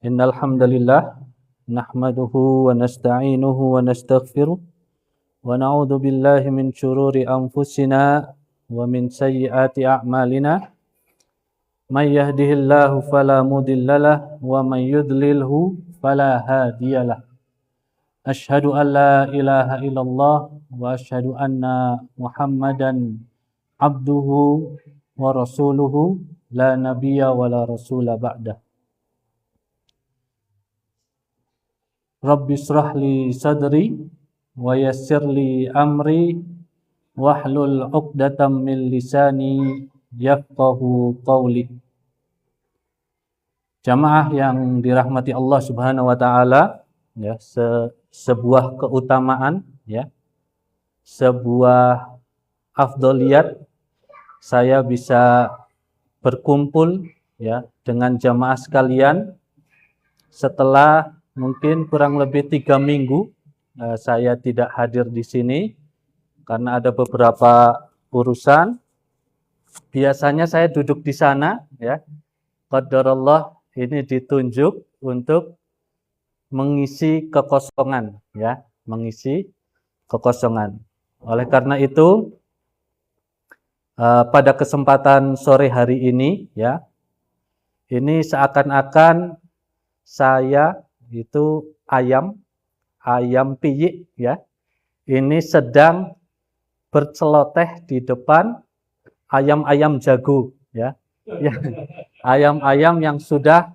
Innal hamdalillah nahmaduhu wa nasta'inuhu wa nastaghfiruh wa na'udzu billahi min syururi anfusina wa min sayyiati a'malina. May yahdihillahu fala mudhillalah wa may yudlilhu fala hadiyalah. Asyhadu an la ilaha illallah wa asyhadu anna Muhammadan abduhu wa rasuluhu la nabiyya wa la rasula ba'dah. Rabbi shrah li sadri wa yassir li amri wahlul 'uqdatam min lisani yafqahu qawli. Jamaah yang dirahmati Allah Subhanahu wa taala, ya, sebuah keutamaan, ya, sebuah afdholiyat saya bisa berkumpul, ya, dengan jamaah sekalian setelah mungkin kurang lebih 3 minggu saya tidak hadir di sini karena ada beberapa urusan. Biasanya saya duduk di sana, ya. Qadarullah ini ditunjuk untuk mengisi kekosongan, ya, mengisi kekosongan. Oleh karena itu pada kesempatan sore hari ini, ya, ini seakan-akan saya itu ayam piyik, ya, ini sedang berceloteh di depan ayam-ayam jago, ya, ayam-ayam yang sudah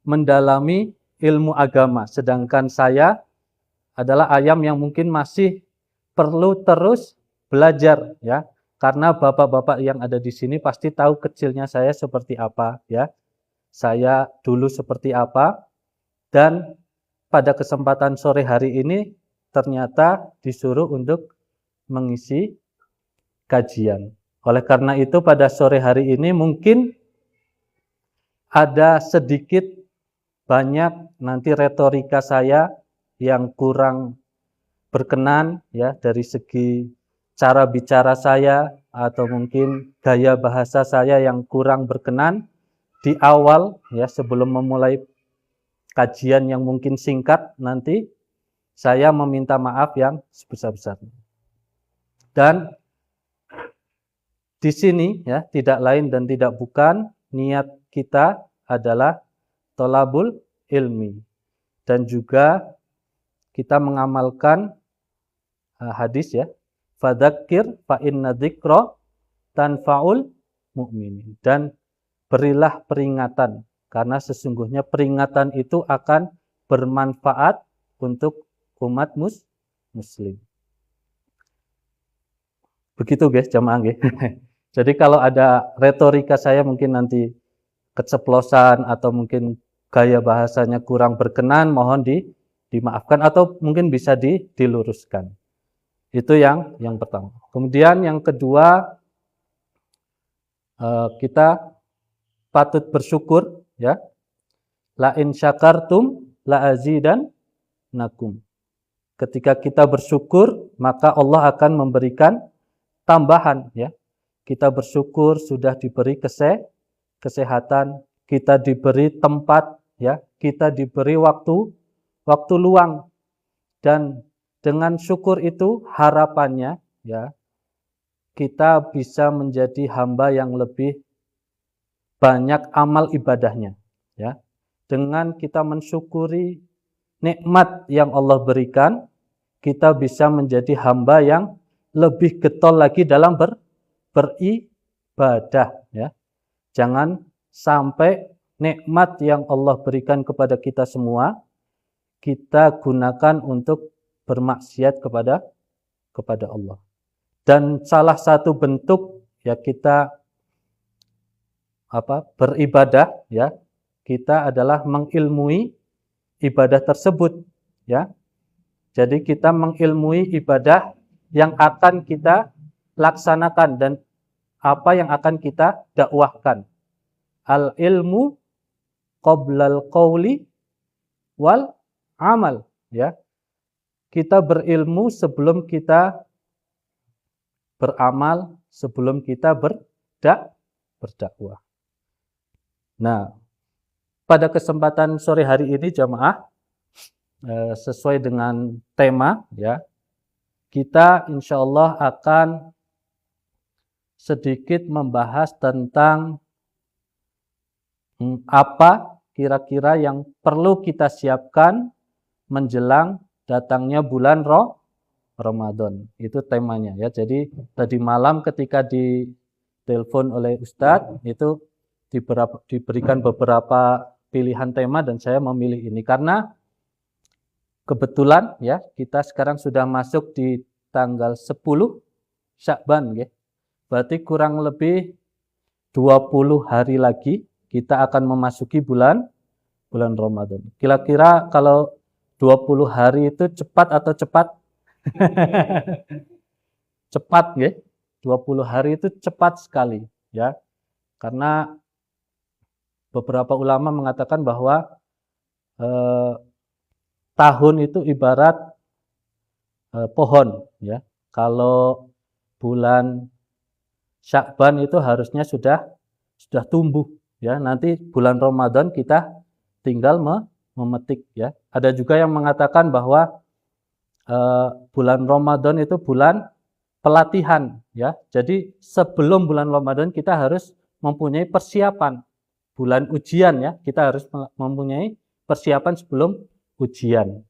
mendalami ilmu agama, sedangkan saya adalah ayam yang mungkin masih perlu terus belajar, ya, karena bapak-bapak yang ada di sini pasti tahu kecilnya saya seperti apa, ya, saya dulu seperti apa. Dan pada kesempatan sore hari ini ternyata disuruh untuk mengisi kajian. Oleh karena itu pada sore hari ini mungkin ada sedikit banyak nanti retorika saya yang kurang berkenan, ya, dari segi cara bicara saya atau mungkin gaya bahasa saya yang kurang berkenan di awal, ya, sebelum memulai kajian yang mungkin singkat nanti, saya meminta maaf yang sebesar-besarnya. Dan di sini, ya, tidak lain dan tidak bukan niat kita adalah thalabul ilmi, dan juga kita mengamalkan hadis, ya, fadzakir fa inna dzikra tanfaul mu'minin, dan berilah peringatan karena sesungguhnya peringatan itu akan bermanfaat untuk umat muslim. Begitu guys, jamaah guys. Jadi kalau ada retorika saya mungkin nanti keceplosan atau mungkin gaya bahasanya kurang berkenan, mohon dimaafkan atau mungkin bisa diluruskan. Itu yang pertama. Kemudian yang kedua, kita patut bersyukur, ya. La in syakartum la azidannakum. Ketika kita bersyukur, maka Allah akan memberikan tambahan, ya. Kita bersyukur sudah diberi kesehatan, kita diberi tempat, ya, kita diberi waktu luang, dan dengan syukur itu harapannya, ya, kita bisa menjadi hamba yang lebih banyak amal ibadahnya, ya. Dengan kita mensyukuri nikmat yang Allah berikan, kita bisa menjadi hamba yang lebih getol lagi dalam beribadah, ya. Jangan sampai nikmat yang Allah berikan kepada kita semua kita gunakan untuk bermaksiat kepada Allah. Dan salah satu bentuk, ya, kita beribadah, ya, kita adalah mengilmui ibadah tersebut, ya. Jadi kita mengilmui ibadah yang akan kita laksanakan dan apa yang akan kita dakwahkan. Al ilmu qoblal qawli wal amal, ya. Kita berilmu sebelum kita beramal, sebelum kita berdakwah. Nah, pada kesempatan sore hari ini jamaah, sesuai dengan tema ya, kita insya Allah akan sedikit membahas tentang apa kira-kira yang perlu kita siapkan menjelang datangnya bulan Ramadan. Itu temanya ya. Jadi tadi malam ketika ditelepon oleh Ustadz itu diberikan beberapa pilihan tema dan saya memilih ini karena kebetulan ya kita sekarang sudah masuk di tanggal 10 Sya'ban ya. Berarti kurang lebih 20 hari lagi kita akan memasuki bulan Ramadan. Kira-kira kalau 20 hari itu cepat atau cepat? Cepat ya. 20 hari itu cepat sekali ya. Karena beberapa ulama mengatakan bahwa tahun itu ibarat pohon ya. Kalau bulan Sya'ban itu harusnya sudah tumbuh ya. Nanti bulan Ramadan kita tinggal memetik ya. Ada juga yang mengatakan bahwa bulan Ramadan itu bulan pelatihan ya. Jadi sebelum bulan Ramadan kita harus mempunyai persiapan. Bulan ujian ya, kita harus mempunyai persiapan sebelum ujian.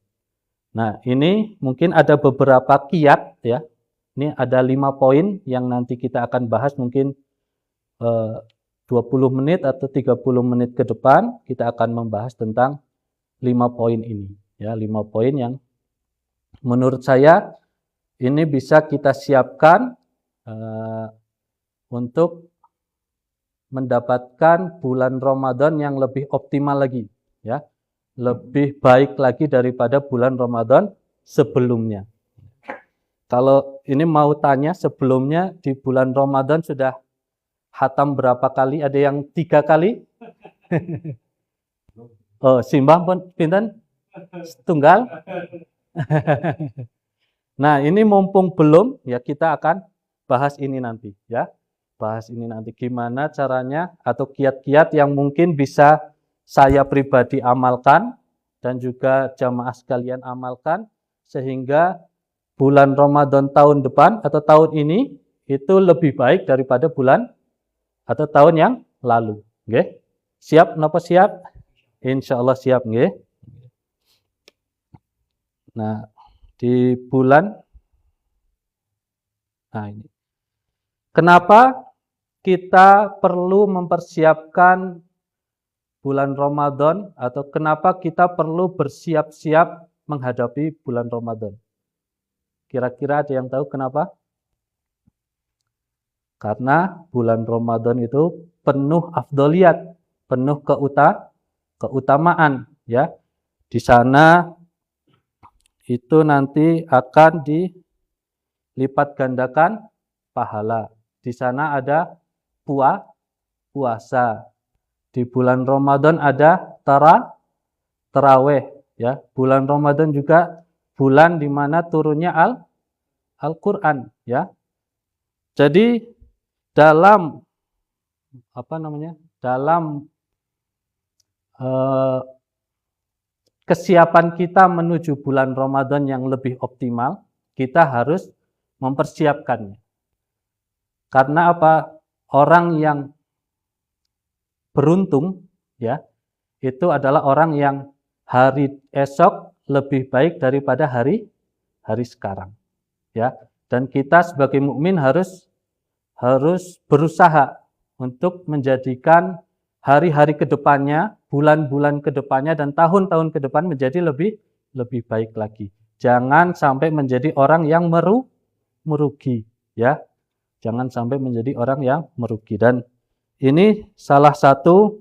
Nah, ini mungkin ada beberapa kiat ya. Ini ada 5 poin yang nanti kita akan bahas mungkin 20 menit atau 30 menit ke depan kita akan membahas tentang 5 poin ini ya, 5 poin yang menurut saya ini bisa kita siapkan untuk mendapatkan bulan Ramadan yang lebih optimal lagi ya, lebih baik lagi daripada bulan Ramadan sebelumnya. Kalau ini mau tanya, sebelumnya di bulan Ramadan sudah khatam berapa kali? Ada yang 3 kali? Oh, simbah pun pinten? Tunggal? Nah, ini mumpung belum ya kita akan bahas ini nanti ya. Bahas ini nanti gimana caranya atau kiat-kiat yang mungkin bisa saya pribadi amalkan dan juga jamaah sekalian amalkan sehingga bulan Ramadan tahun depan atau tahun ini itu lebih baik daripada bulan atau tahun yang lalu. Nggih. Siap napa siap? Insyaallah siap nggih. Nah, di bulan ini. Kenapa kita perlu mempersiapkan bulan Ramadan atau kenapa kita perlu bersiap-siap menghadapi bulan Ramadan? Kira-kira ada yang tahu kenapa? Karena bulan Ramadan itu penuh afdoliyat, penuh keutamaan ya. Di sana itu nanti akan dilipat gandakan pahala. Di sana ada puasa. Di bulan Ramadan ada tarawih ya. Bulan Ramadan juga bulan di mana turunnya Al-Qur'an ya. Jadi dalam dalam kesiapan kita menuju bulan Ramadan yang lebih optimal, kita harus mempersiapkannya. Karena apa? Orang yang beruntung ya, itu adalah orang yang hari esok lebih baik daripada hari sekarang ya. Dan kita sebagai mukmin harus berusaha untuk menjadikan hari-hari kedepannya, bulan-bulan kedepannya dan tahun-tahun ke depan menjadi lebih baik lagi. Jangan sampai menjadi orang yang merugi ya. Jangan sampai menjadi orang yang merugi. Dan ini salah satu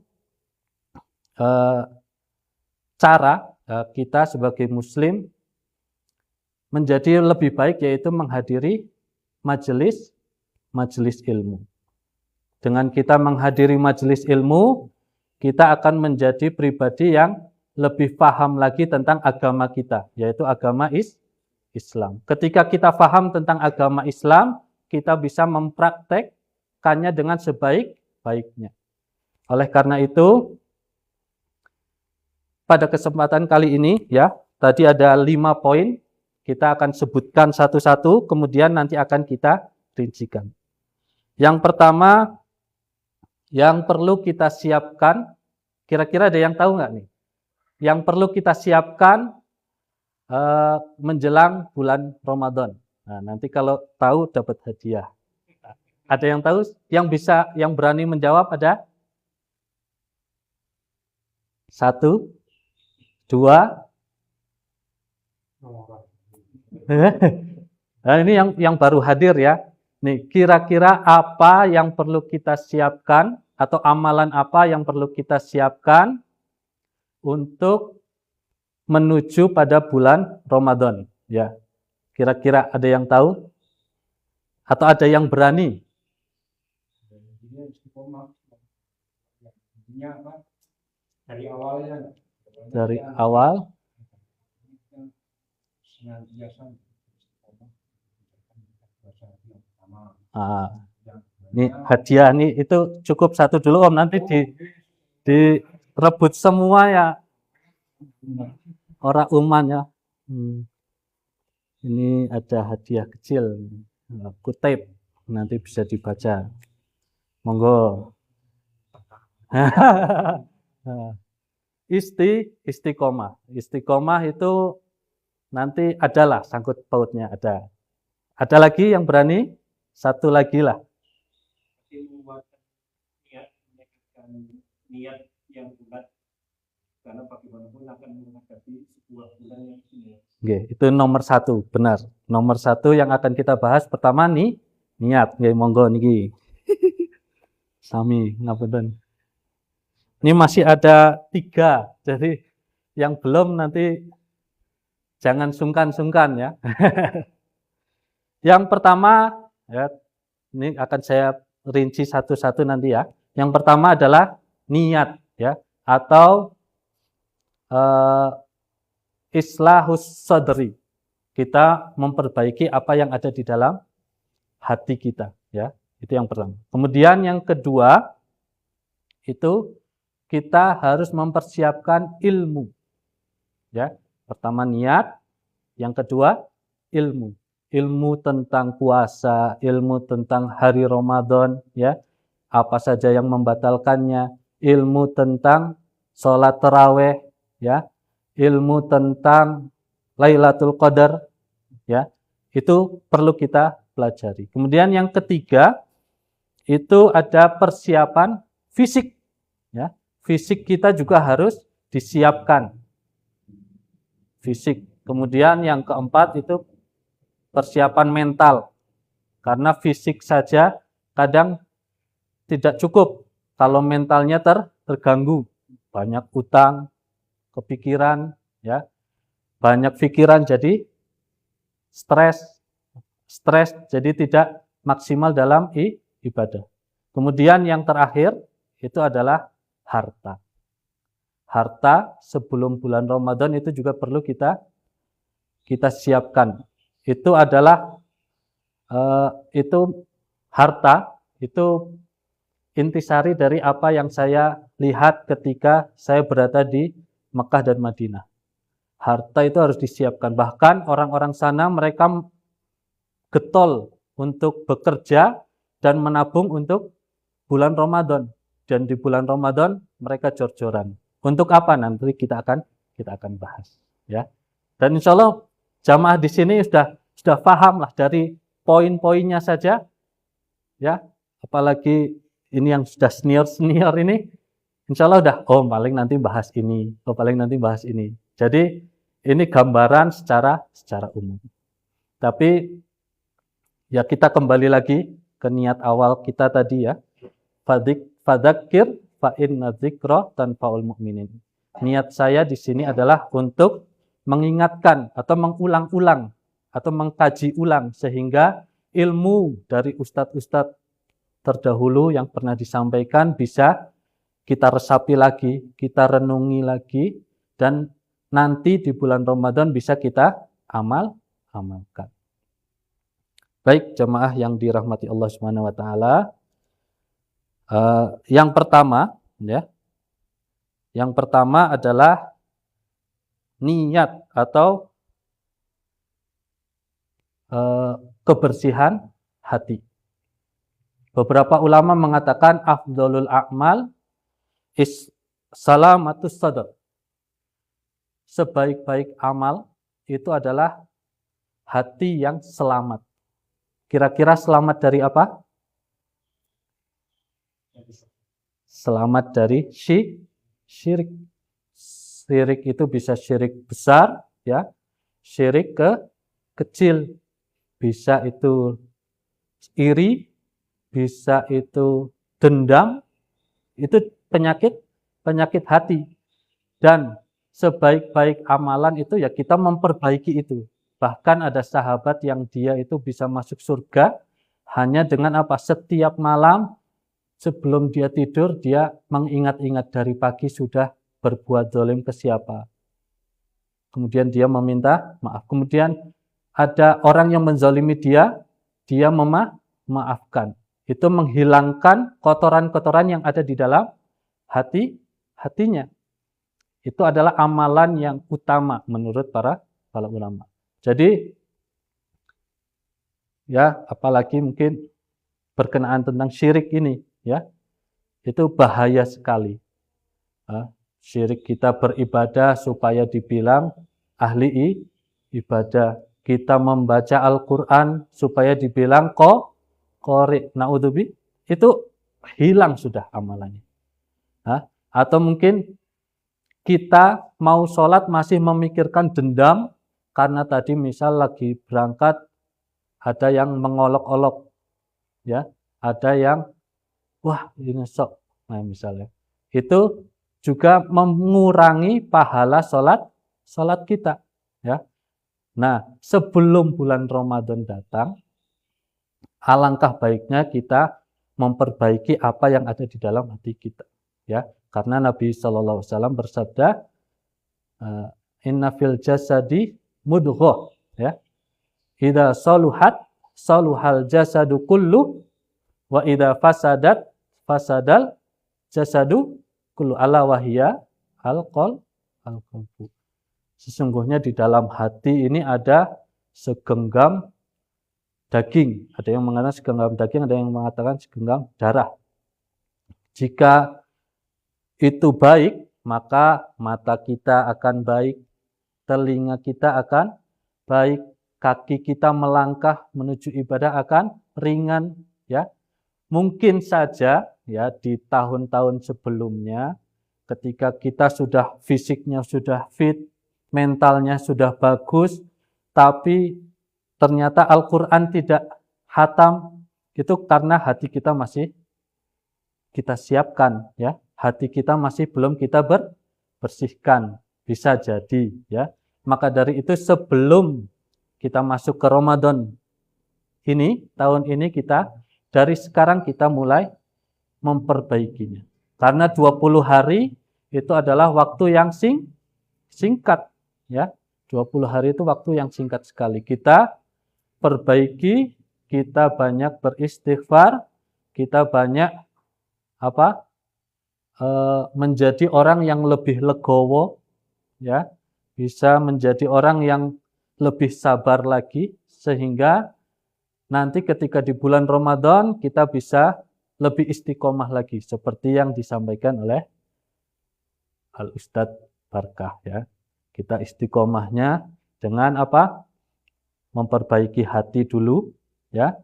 cara kita sebagai muslim menjadi lebih baik, yaitu menghadiri majelis ilmu. Dengan kita menghadiri majelis ilmu, kita akan menjadi pribadi yang lebih paham lagi tentang agama kita, yaitu agama Islam. Ketika kita paham tentang agama Islam, kita bisa mempraktekkannya dengan sebaik-baiknya. Oleh karena itu, pada kesempatan kali ini ya, tadi ada 5 poin, kita akan sebutkan satu-satu, kemudian nanti akan kita rincikan. Yang pertama, yang perlu kita siapkan, kira-kira ada yang tahu nggak nih? Yang perlu kita siapkan menjelang bulan Ramadan. Nah, nanti kalau tahu dapat hadiah. Ada yang tahu? Yang bisa, yang berani menjawab ada? 1, 2. Nah, ini yang baru hadir ya. Nih, kira-kira apa yang perlu kita siapkan atau amalan apa yang perlu kita siapkan untuk menuju pada bulan Ramadan? Ya, kira-kira ada yang tahu? Atau ada yang berani? Dari awalnya. Dari awal? Ini hadiah nih itu cukup 1 dulu Om, nanti direbut semua ya orang uman ya. Ini ada hadiah kecil, kutip, nanti bisa dibaca. Monggo. Istiqomah. Istiqomah itu nanti adalah sangkut pautnya ada. Ada lagi yang berani? 1 lagi lah. Niat yang bulat, karena bagaimanapun akan menghadapi sebuah bulan yang ini. Oke, itu nomor 1, benar. Nomor 1 yang akan kita bahas pertama nih, niat. Oke, monggo niki. Sami ngapunten. Ini masih ada 3, jadi yang belum nanti jangan sungkan-sungkan ya. Yang pertama, ya, ini akan saya rinci satu-satu nanti ya. Yang pertama adalah niat ya, atau islahus sadri. Kita memperbaiki apa yang ada di dalam hati kita ya. Itu yang pertama. Kemudian yang kedua itu kita harus mempersiapkan ilmu. Ya, pertama niat, yang kedua ilmu. Ilmu tentang puasa, ilmu tentang hari Ramadan, ya. Apa saja yang membatalkannya, ilmu tentang sholat taraweh, ya. Ilmu tentang Lailatul Qadar, ya. Itu perlu kita pelajari. Kemudian yang ketiga itu ada persiapan fisik, ya. Fisik kita juga harus disiapkan. Fisik. Kemudian yang keempat itu persiapan mental. Karena fisik saja kadang tidak cukup kalau mentalnya terganggu. Banyak utang, kepikiran, ya. Banyak pikiran jadi stres jadi tidak maksimal dalam ibadah. Kemudian yang terakhir itu adalah harta. Harta sebelum bulan Ramadan itu juga perlu kita siapkan. Itu adalah itu harta itu intisari dari apa yang saya lihat ketika saya berada di Mekah dan Madinah. Harta itu harus disiapkan. Bahkan orang-orang sana mereka getol untuk bekerja dan menabung untuk bulan Ramadan. Dan di bulan Ramadan mereka jor-joran. Untuk apa nanti kita akan bahas, ya. Dan insya Allah jamaah di sini sudah paham lah dari poin-poinnya saja, ya. Apalagi ini yang sudah senior ini, insya Allah udah paling nanti bahas ini, paling nanti bahas ini. Jadi ini gambaran secara umum. Tapi ya kita kembali lagi ke niat awal kita tadi ya. Fadzakir fa inna dzikra tanfa'ul mu'minin. Niat saya di sini adalah untuk mengingatkan atau mengulang-ulang atau mengkaji ulang sehingga ilmu dari ustadz-ustadz terdahulu yang pernah disampaikan bisa kita resapi lagi, kita renungi lagi, dan nanti di bulan Ramadan bisa kita amalkan. Baik jamaah yang dirahmati Allah Subhanahu wa taala. Yang pertama adalah niat atau kebersihan hati. Beberapa ulama mengatakan afdhalul a'mal salamatus sadr. Sebaik-baik amal itu adalah hati yang selamat. Kira-kira selamat dari apa? Selamat dari syirik. Syirik itu bisa syirik besar, ya, syirik kecil, bisa itu iri, bisa itu dendam, itu penyakit hati. Dan sebaik-baik amalan itu ya kita memperbaiki itu. Bahkan ada sahabat yang dia itu bisa masuk surga hanya dengan apa? Setiap malam sebelum dia tidur, dia mengingat-ingat dari pagi sudah berbuat zalim ke siapa. Kemudian dia meminta maaf. Kemudian ada orang yang menzalimi dia memaafkan. Itu menghilangkan kotoran-kotoran yang ada di dalam hatinya. Itu adalah amalan yang utama menurut para ulama. Jadi, ya apalagi mungkin berkenaan tentang syirik ini, ya itu bahaya sekali. Syirik kita beribadah supaya dibilang ahli ibadah. Kita membaca Al-Quran supaya dibilang qori. Na'udzubi, itu hilang sudah amalannya. Atau mungkin kita mau sholat masih memikirkan dendam karena tadi misal lagi berangkat ada yang mengolok-olok, ya, ada yang wah ini sok, nah misalnya itu juga mengurangi pahala sholat kita, ya. Nah, sebelum bulan Ramadan datang, alangkah baiknya kita memperbaiki apa yang ada di dalam hati kita, ya. Karena Nabi Shallallahu Alaihi Wasallam bersabda, Inna fil jasadi mudghah, ya. Idza saluhat saluhal jasadu kullu wa idza fasadat fasadal jasadu kullu ala wahya alqalbu. Sesungguhnya di dalam hati ini ada segenggam daging. Ada yang mengatakan segenggam daging, ada yang mengatakan segenggam darah. Jika itu baik, maka mata kita akan baik, telinga kita akan baik, kaki kita melangkah menuju ibadah akan ringan, ya. Mungkin saja ya di tahun-tahun sebelumnya ketika kita sudah fisiknya sudah fit, mentalnya sudah bagus, tapi ternyata Al-Quran tidak khatam, itu karena hati kita masih kita siapkan, ya. Hati kita masih belum kita bersihkan, bisa jadi, ya. Maka dari itu sebelum kita masuk ke Ramadan ini, tahun ini kita dari sekarang kita mulai memperbaikinya. Karena 20 hari itu adalah waktu yang singkat, ya. 20 hari itu waktu yang singkat sekali. Kita perbaiki, kita banyak beristighfar, kita banyak menjadi orang yang lebih legowo, ya. Bisa menjadi orang yang lebih sabar lagi sehingga nanti ketika di bulan Ramadan kita bisa lebih istiqomah lagi seperti yang disampaikan oleh Al-Ustadz Barkah, ya. Kita istiqomahnya dengan apa? Memperbaiki hati dulu, ya.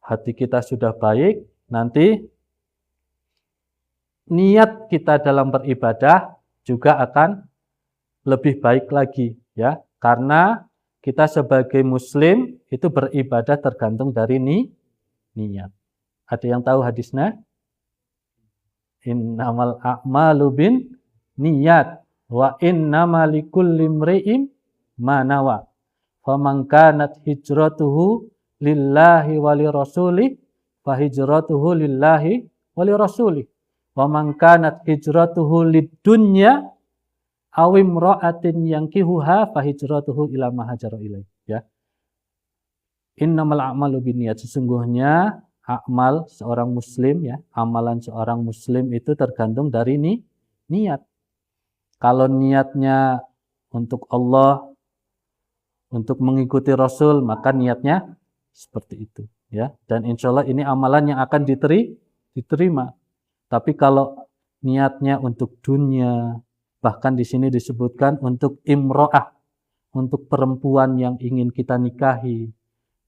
Hati kita sudah baik, nanti niat kita dalam beribadah juga akan lebih baik lagi, ya. Karena kita sebagai muslim itu beribadah tergantung dari niat. Ada yang tahu hadisnya? Innamal a'malu bin niyat wa innamal likulli imri'in ma nawa. Faman kanat hijratuhu lillahi wa lirasulih fa hijratuhu lillahi wa lirasulih. Wa man kanat hijratuhu lidunya awim ra'atin yankihuha fa hijratuhu ila ma hajara ilaih, ya. Innamal a'malu binniyat, sesungguhnya amal seorang muslim, ya, amalan seorang muslim itu tergantung dari niat. Kalau niatnya untuk Allah, untuk mengikuti Rasul, maka niatnya seperti itu, ya. Dan insya Allah ini amalan yang akan diterima. Tapi kalau niatnya untuk dunia, bahkan di sini disebutkan untuk imro'ah, untuk perempuan yang ingin kita nikahi,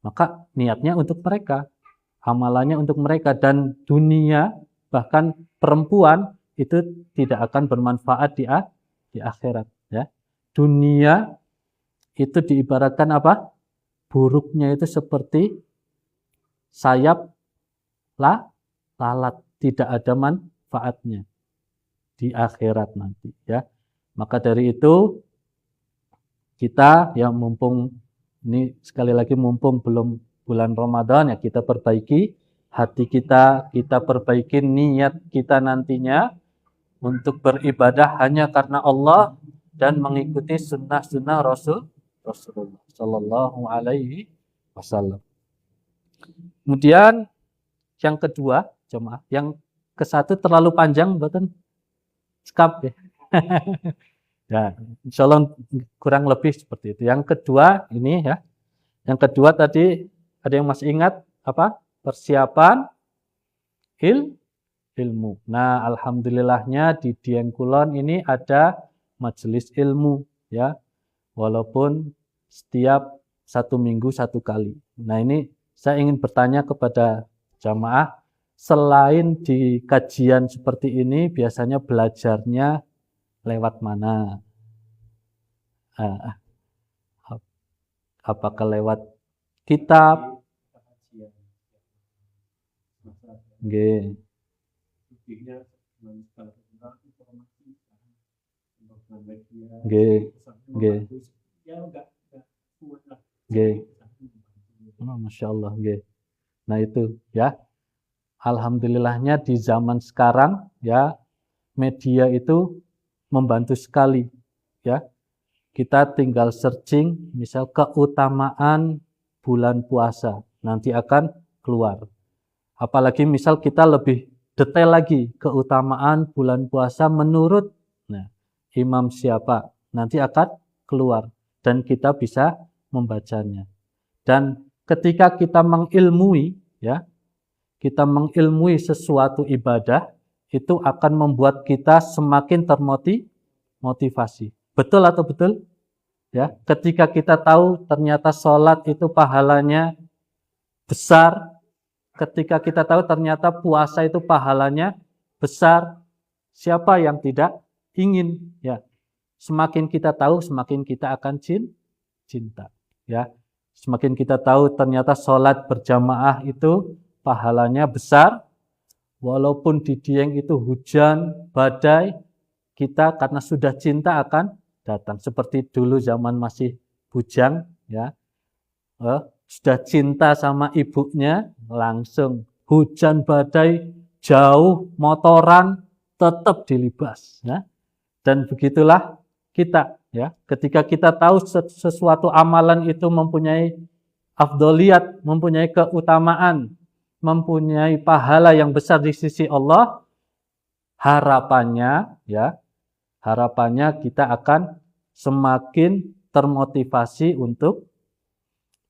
maka niatnya untuk mereka, amalannya untuk mereka, dan dunia, bahkan perempuan itu tidak akan bermanfaat di akhirat, ya. Dunia itu diibaratkan apa? Buruknya itu seperti sayap lalat, tidak ada manfaatnya di akhirat nanti, ya. Maka dari itu kita yang mumpung ini sekali lagi mumpung belum bulan Ramadan, ya kita perbaiki hati kita perbaiki niat kita nantinya untuk beribadah hanya karena Allah dan mengikuti sunnah-sunnah Rasulullah Sallallahu Alaihi Wasallam. Kemudian yang kedua, jemaah, yang ke satu terlalu panjang, betul? Skap ya. Ya, insya Allah kurang lebih seperti itu. Yang kedua ini ya, yang kedua tadi ada yang masih ingat apa? Persiapan ilmu. Nah, alhamdulillahnya di Dieng Kulon ini ada majelis ilmu ya, walaupun setiap 1 minggu 1 kali. Nah, ini saya ingin bertanya kepada jamaah, selain di kajian seperti ini, biasanya belajarnya lewat mana? Apakah lewat kitab? Nggih. Nggih. Nggih. Nggih. Masya Allah, nggih. Nah itu ya. Alhamdulillahnya di zaman sekarang ya, media itu membantu sekali ya. Kita tinggal searching misal keutamaan bulan puasa, nanti akan keluar. Apalagi misal kita lebih detail lagi keutamaan bulan puasa menurut imam siapa, nanti akan keluar dan kita bisa membacanya. Dan ketika kita mengilmui ya, kita mengilmui sesuatu ibadah, itu akan membuat kita semakin termotivasi. Betul atau betul? Ya, ketika kita tahu ternyata sholat itu pahalanya besar, ketika kita tahu ternyata puasa itu pahalanya besar, siapa yang tidak ingin? Ya, semakin kita tahu, semakin kita akan cinta. Ya, semakin kita tahu ternyata sholat berjamaah itu pahalanya besar, walaupun di Dieng itu hujan, badai, kita karena sudah cinta akan datang. Seperti dulu zaman masih bujang, ya, sudah cinta sama ibunya, langsung hujan badai, jauh, motoran, tetap dilibas. Ya. Dan begitulah kita, ya, ketika kita tahu sesuatu amalan itu mempunyai afdoliyat, mempunyai keutamaan, mempunyai pahala yang besar di sisi Allah, harapannya ya, harapannya kita akan semakin termotivasi untuk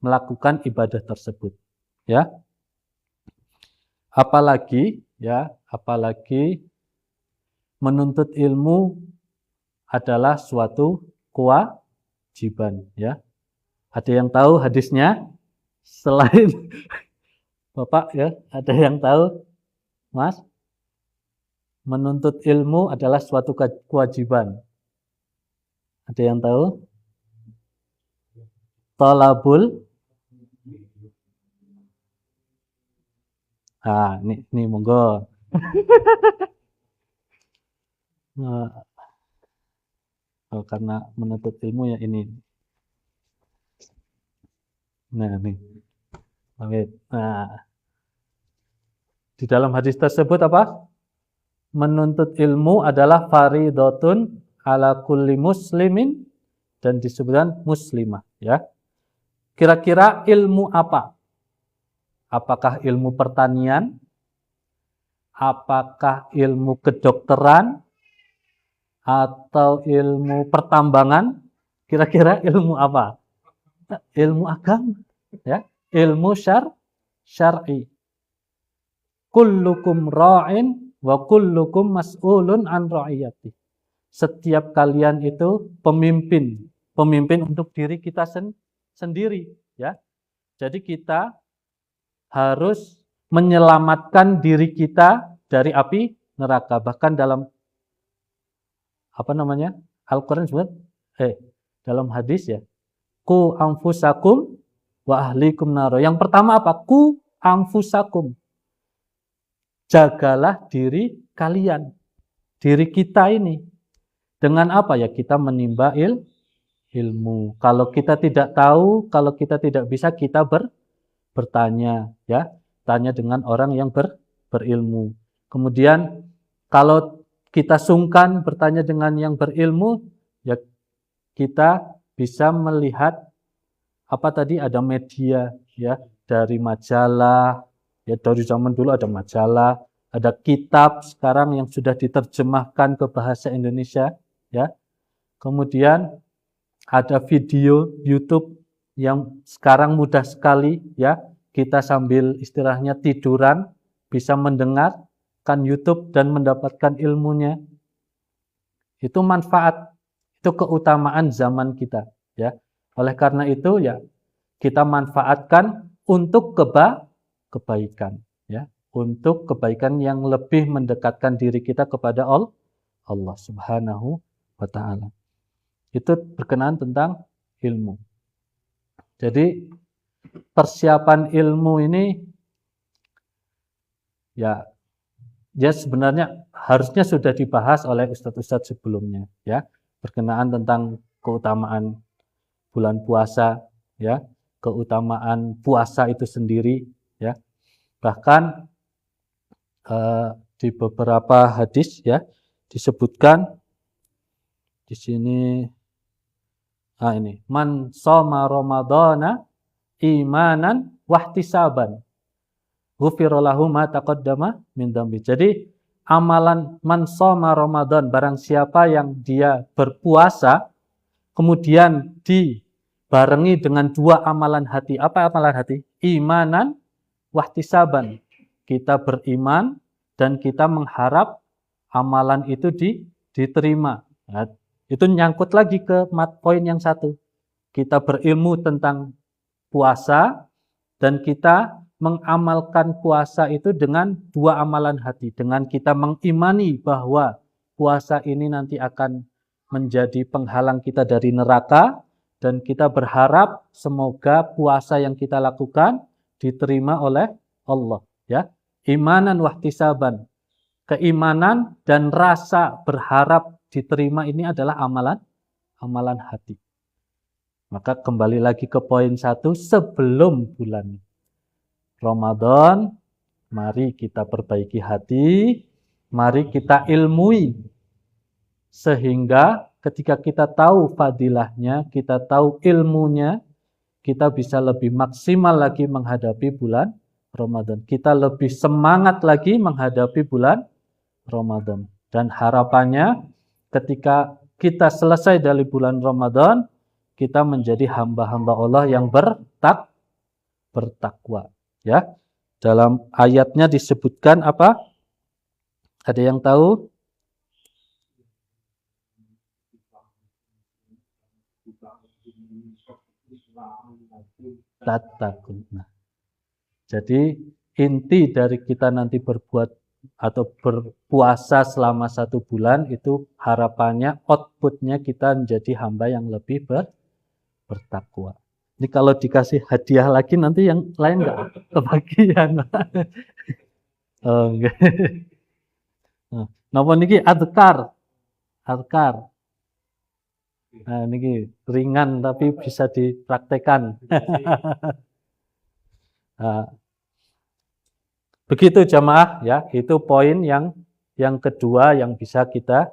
melakukan ibadah tersebut, ya. Apalagi menuntut ilmu adalah suatu kewajiban, ya. Ada yang tahu hadisnya selain Bapak ya, ada yang tahu, Mas? Menuntut ilmu adalah suatu kewajiban. Ada yang tahu? Thalabul. Ini monggo. Karena menuntut ilmu ya ini. Nah, nih. Nah, di dalam hadis tersebut apa? Menuntut ilmu adalah faridotun ala kulli muslimin dan disebutkan muslimah, ya. Kira-kira ilmu apa? Apakah ilmu pertanian? Apakah ilmu kedokteran? Atau ilmu pertambangan? Kira-kira ilmu apa? Ilmu agama, ya. Ilmu syar'i. Kullukum ra'in wa kullukum mas'ulun an ra'iyati. Setiap kalian itu pemimpin, pemimpin untuk diri kita sendiri, ya. Jadi kita harus menyelamatkan diri kita dari api neraka. Bahkan dalam Al-Qur'an disebut dalam hadis ya. Ku anfusakum wa ahlikum naro. Yang pertama apa? Ku anfusakum. Jagalah diri kalian. Diri kita ini. Dengan apa ya? Kita menimba ilmu. Kalau kita tidak tahu, kalau kita tidak bisa, kita bertanya, ya. Tanya dengan orang yang berilmu. Kemudian kalau kita sungkan bertanya dengan yang berilmu, ya kita bisa melihat apa tadi, ada media, ya, dari majalah, ya, dari zaman dulu ada majalah, ada kitab sekarang yang sudah diterjemahkan ke bahasa Indonesia, ya. Kemudian ada video YouTube yang sekarang mudah sekali, ya, kita sambil istilahnya tiduran bisa mendengarkan YouTube dan mendapatkan ilmunya. Itu manfaat, itu keutamaan zaman kita, ya. Oleh karena itu, ya, kita manfaatkan untuk kebaikan, ya, untuk kebaikan yang lebih mendekatkan diri kita kepada Allah Subhanahu wa ta'ala. Itu berkenaan tentang ilmu. Jadi persiapan ilmu ini ya sebenarnya harusnya sudah dibahas oleh ustadz-ustadz sebelumnya, ya, berkenaan tentang keutamaan bulan puasa, ya, keutamaan puasa itu sendiri, ya. Bahkan di beberapa hadis, ya, disebutkan di sini ini man shoma ramadhana imanan wahtisaban ghufira lahu ma taqaddama min dzambi. Jadi amalan man shoma Ramadan, barang siapa yang dia berpuasa kemudian dibarengi dengan dua amalan hati. Apa amalan hati? Imanan wahtisaban. Kita beriman dan kita mengharap amalan itu diterima. Nah, itu nyangkut lagi ke poin yang satu. Kita berilmu tentang puasa dan kita mengamalkan puasa itu dengan dua amalan hati. Dengan kita mengimani bahwa puasa ini nanti akan menjadi penghalang kita dari neraka, dan kita berharap semoga puasa yang kita lakukan diterima oleh Allah, ya. Imanan wahtisaban. Keimanan dan rasa berharap diterima ini adalah amalan hati. Maka kembali lagi ke poin satu, sebelum bulan Ramadan, mari kita perbaiki hati, mari kita ilmui, sehingga ketika kita tahu fadilahnya, kita tahu ilmunya, kita bisa lebih maksimal lagi menghadapi bulan Ramadan. Kita lebih semangat lagi menghadapi bulan Ramadan. Dan harapannya ketika kita selesai dari bulan Ramadan, kita menjadi hamba-hamba Allah yang bertakwa, ya. Dalam ayatnya disebutkan apa? Ada yang tahu? Tatakun. Nah, jadi inti dari kita nanti berbuat atau berpuasa selama 1 bulan itu harapannya outputnya kita menjadi hamba yang lebih bertakwa. Ini kalau dikasih hadiah lagi nanti yang lain nggak kebagian. Oh, enggak. Napa niki adkar. Nah, niki ringan tapi bisa dipraktekan. Nah, begitu jamaah, ya, itu poin yang kedua yang bisa kita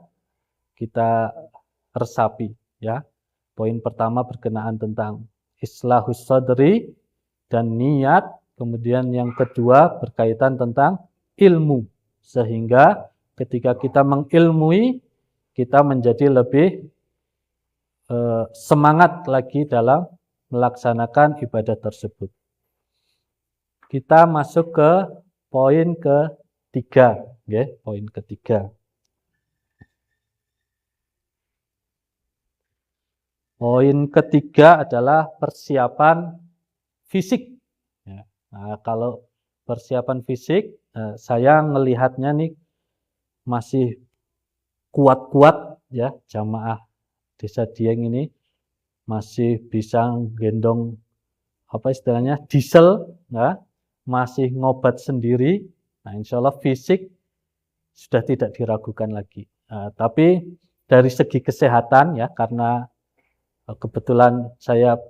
resapi, ya. Poin pertama berkenaan tentang islahus sadri dan niat, kemudian yang kedua berkaitan tentang ilmu, sehingga ketika kita mengilmui kita menjadi lebih semangat lagi dalam melaksanakan ibadah tersebut. Kita masuk ke poin ketiga, ya, poin ketiga. Poin ketiga adalah persiapan fisik. Ya. Nah, kalau persiapan fisik, saya melihatnya nih masih kuat-kuat, ya, jamaah Desa Dieng ini masih bisa gendong apa istilahnya diesel, ya, masih ngobat sendiri. Nah, insya Allah fisik sudah tidak diragukan lagi. Tapi dari segi kesehatan, ya, karena kebetulan saya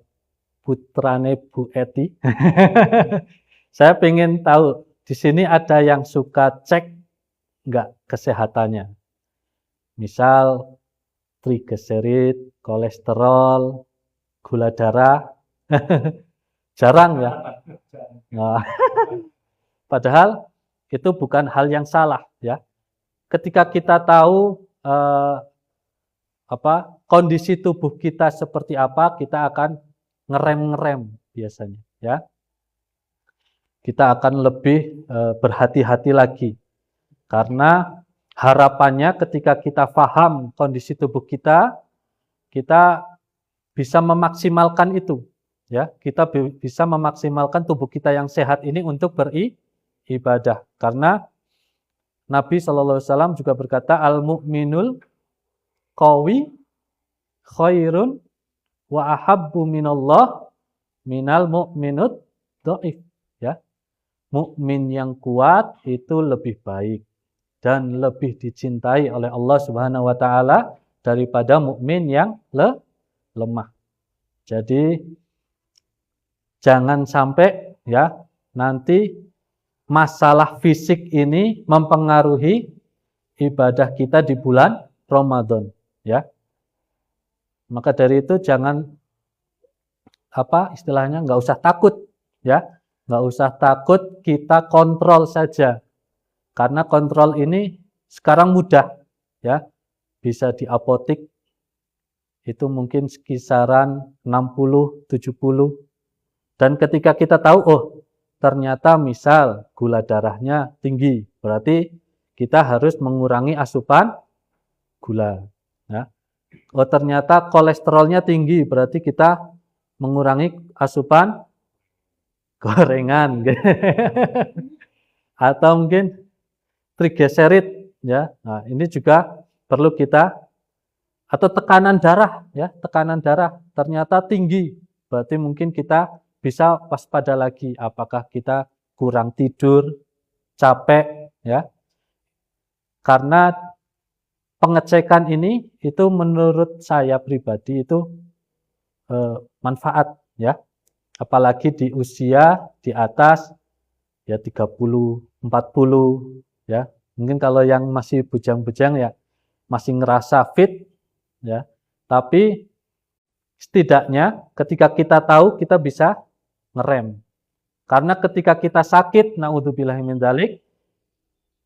putrane Bu Eti. Saya pengen tahu di sini ada yang suka cek nggak kesehatannya. Misal trigliserid, kolesterol, gula darah. Jarang ya. Nah, padahal itu bukan hal yang salah, ya. Ketika kita tahu kondisi tubuh kita seperti apa, kita akan ngerem biasanya, ya. Kita akan lebih berhati-hati lagi. Karena harapannya ketika kita paham kondisi tubuh kita bisa memaksimalkan itu, ya. Kita bisa memaksimalkan tubuh kita yang sehat ini untuk beribadah. Karena Nabi SAW juga berkata, al-mu'minul qawi khairun wa ahabbu minallah minal mu'minut dhaif, ya. Mukmin yang kuat itu lebih baik dan lebih dicintai oleh Allah Subhanahu wa taala daripada mukmin yang lemah. Jadi jangan sampai, ya, nanti masalah fisik ini mempengaruhi ibadah kita di bulan Ramadan, ya. Maka dari itu jangan istilahnya nggak usah takut, ya. Nggak usah takut, kita kontrol saja. Karena kontrol ini sekarang mudah, ya. Bisa di apotik itu mungkin kisaran 60-70. Dan ketika kita tahu, oh ternyata misal gula darahnya tinggi, berarti kita harus mengurangi asupan gula, ya. Oh ternyata kolesterolnya tinggi, berarti kita mengurangi asupan gorengan. Atau mungkin trigliserid, ya. Nah, ini juga perlu kita, atau tekanan darah, ya, tekanan darah ternyata tinggi, berarti mungkin kita bisa waspada lagi, apakah kita kurang tidur, capek, ya. Karena pengecekan ini itu menurut saya pribadi itu manfaat, ya. Apalagi di usia di atas ya 30, 40, ya. Mungkin kalau yang masih bujang-bujang ya masih ngerasa fit, ya. Tapi setidaknya ketika kita tahu kita bisa ngerem. Karena ketika kita sakit, naudzubillahi min dzalik,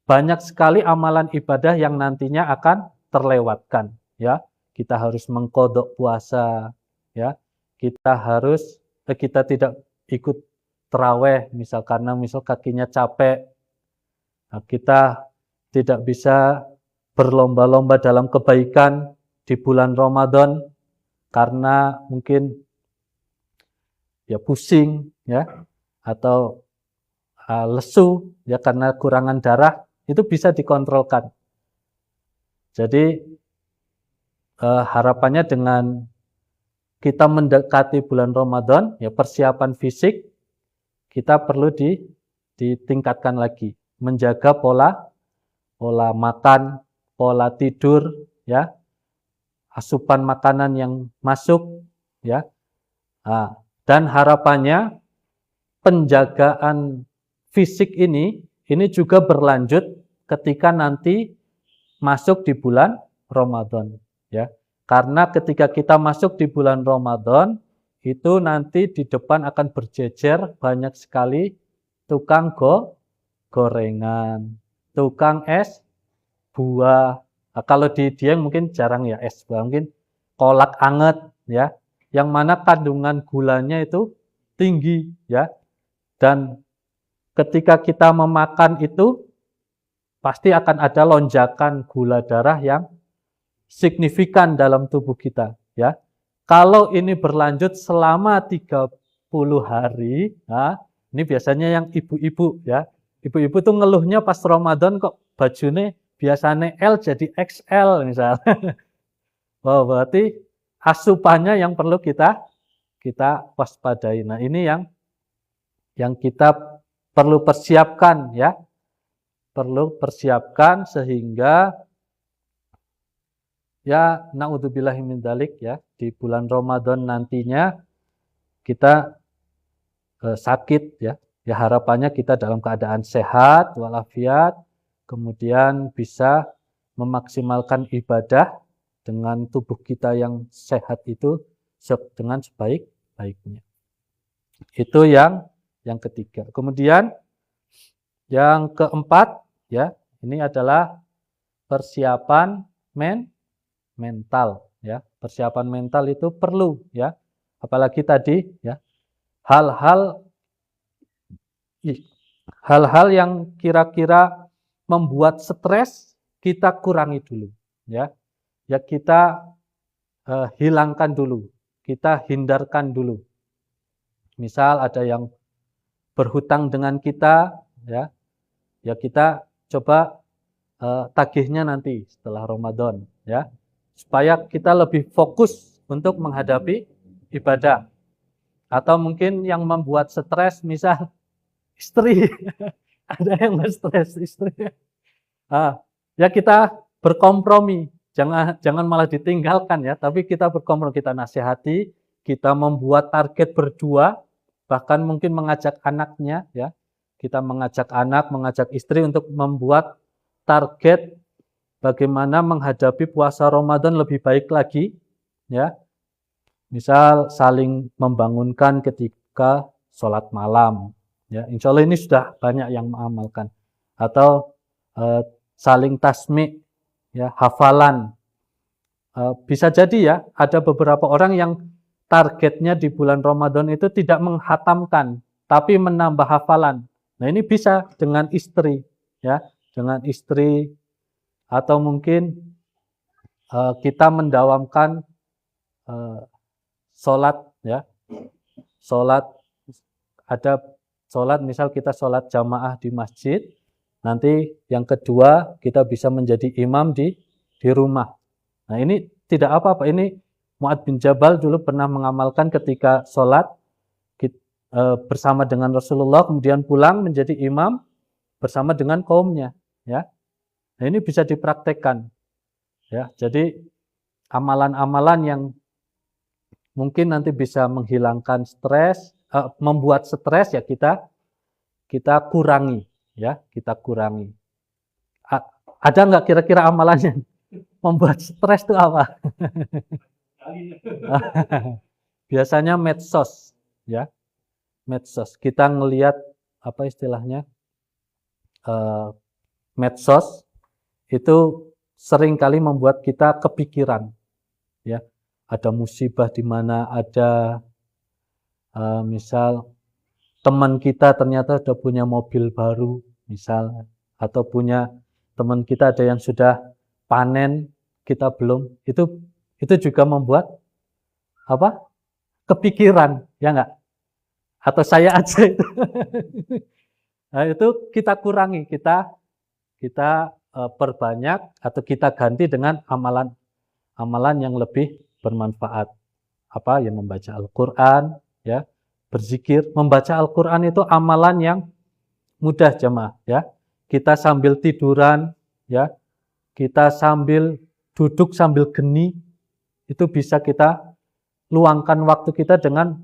banyak sekali amalan ibadah yang nantinya akan terlewatkan, ya. Kita harus mengqodok puasa, ya. Kita tidak ikut tarawih karena kakinya capek. Nah, kita tidak bisa berlomba-lomba dalam kebaikan di bulan Ramadan karena mungkin ya pusing, ya, atau lesu, ya, karena kurangan darah. Itu bisa dikontrolkan. Jadi harapannya dengan kita mendekati bulan Ramadan, ya, persiapan fisik kita perlu ditingkatkan lagi, menjaga pola makan, pola tidur, ya, asupan makanan yang masuk, ya. Nah, dan harapannya penjagaan fisik ini juga berlanjut ketika nanti masuk di bulan Ramadan, ya. Karena ketika kita masuk di bulan Ramadan, itu nanti di depan akan berjejer banyak sekali tukang gorengan, tukang es buah. Nah, kalau di Dieng mungkin jarang ya es buah, mungkin kolak anget ya, yang mana kandungan gulanya itu tinggi ya. Dan ketika kita memakan itu pasti akan ada lonjakan gula darah yang signifikan dalam tubuh kita ya. Kalau ini berlanjut selama 30 hari, nah, ini biasanya yang ibu-ibu ya. Ibu-ibu tuh ngeluhnya pas Ramadan kok bajunya biasanya L jadi XL misalnya. Oh, berarti asupannya yang perlu kita waspadai. Nah, ini yang kita perlu persiapkan ya. Perlu persiapkan sehingga ya naudzubillahi min dzalik ya, di bulan Ramadan nantinya kita sakit ya. Ya harapannya kita dalam keadaan sehat walafiat, kemudian bisa memaksimalkan ibadah dengan tubuh kita yang sehat itu dengan sebaik-baiknya. Itu yang ketiga. Kemudian yang keempat ya, ini adalah persiapan mental ya. Persiapan mental itu perlu ya. Apalagi tadi ya, hal-hal yang kira-kira membuat stres kita kurangi dulu ya. Ya kita hilangkan dulu, kita hindarkan dulu. Misal ada yang berhutang dengan kita ya. Ya kita coba tagihnya nanti setelah Ramadan ya. Supaya kita lebih fokus untuk menghadapi ibadah. Atau mungkin yang membuat stres misal istri. Ada yang stres istri. Ya kita berkompromi. Jangan malah ditinggalkan ya, tapi kita berkompromi, kita nasihati, kita membuat target berdua, bahkan mungkin mengajak anaknya ya. Kita mengajak anak, mengajak istri untuk membuat target bagaimana menghadapi puasa Ramadan lebih baik lagi ya. Misal saling membangunkan ketika sholat malam ya. Insya Allah ini sudah banyak yang mengamalkan. Atau saling tasmi' ya, hafalan. Bisa jadi ya, ada beberapa orang yang targetnya di bulan Ramadan itu tidak menghatamkan, tapi menambah hafalan. Nah ini bisa dengan istri ya, dengan istri, atau mungkin kita mendawamkan sholat ya, sholat, ada sholat misal kita sholat jamaah di masjid, nanti yang kedua kita bisa menjadi imam di rumah. Nah ini tidak apa-apa, ini Mu'adz bin Jabal dulu pernah mengamalkan ketika sholat bersama dengan Rasulullah, kemudian pulang menjadi imam bersama dengan kaumnya ya. Nah ini bisa dipraktekkan ya. Jadi amalan-amalan yang mungkin nanti bisa menghilangkan stres, membuat stres ya kita kurangi ya, kita kurangi. Ada nggak kira-kira amalannya membuat stres itu apa? Biasanya medsos ya. Medsos. Kita ngelihat apa istilahnya? Medsos itu sering kali membuat kita kepikiran ya. Ada musibah di mana ada misal teman kita ternyata sudah punya mobil baru misal, atau punya teman kita ada yang sudah panen, kita belum, itu juga membuat apa? Kepikiran, ya enggak? Atau saya aja itu. Nah, itu kita kurangi, kita perbanyak atau kita ganti dengan amalan yang lebih bermanfaat. Apa? Ya membaca Al-Qur'an, ya, berzikir. Membaca Al-Qur'an itu amalan yang mudah jemaah, ya. Kita sambil tiduran, ya. Kita sambil duduk sambil geni, itu bisa kita luangkan waktu kita dengan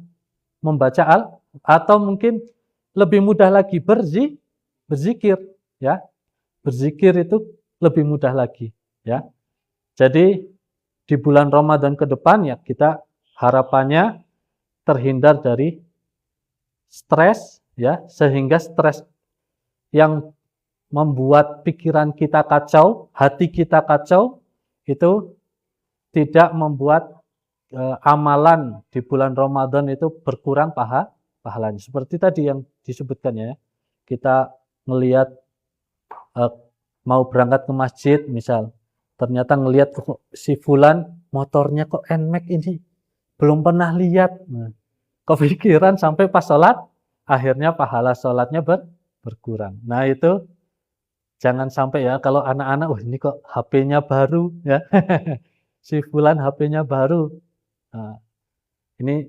membaca atau mungkin lebih mudah lagi berzikir, ya. Berzikir itu lebih mudah lagi, ya. Jadi di bulan Ramadan ke depan ya kita harapannya terhindar dari stres, ya, sehingga stres yang membuat pikiran kita kacau, hati kita kacau, itu tidak membuat amalan di bulan Ramadan itu berkurang pahalanya. Seperti tadi yang disebutkan ya, kita ngelihat mau berangkat ke masjid misal, ternyata ngelihat si fulan motornya kok NMAX ini, belum pernah lihat. Nah, kepikiran sampai pas sholat, akhirnya pahala sholatnya berkurang. Nah itu jangan sampai ya, kalau anak-anak, wah ini kok HP-nya baru ya, si fulan HP-nya baru. Nah, ini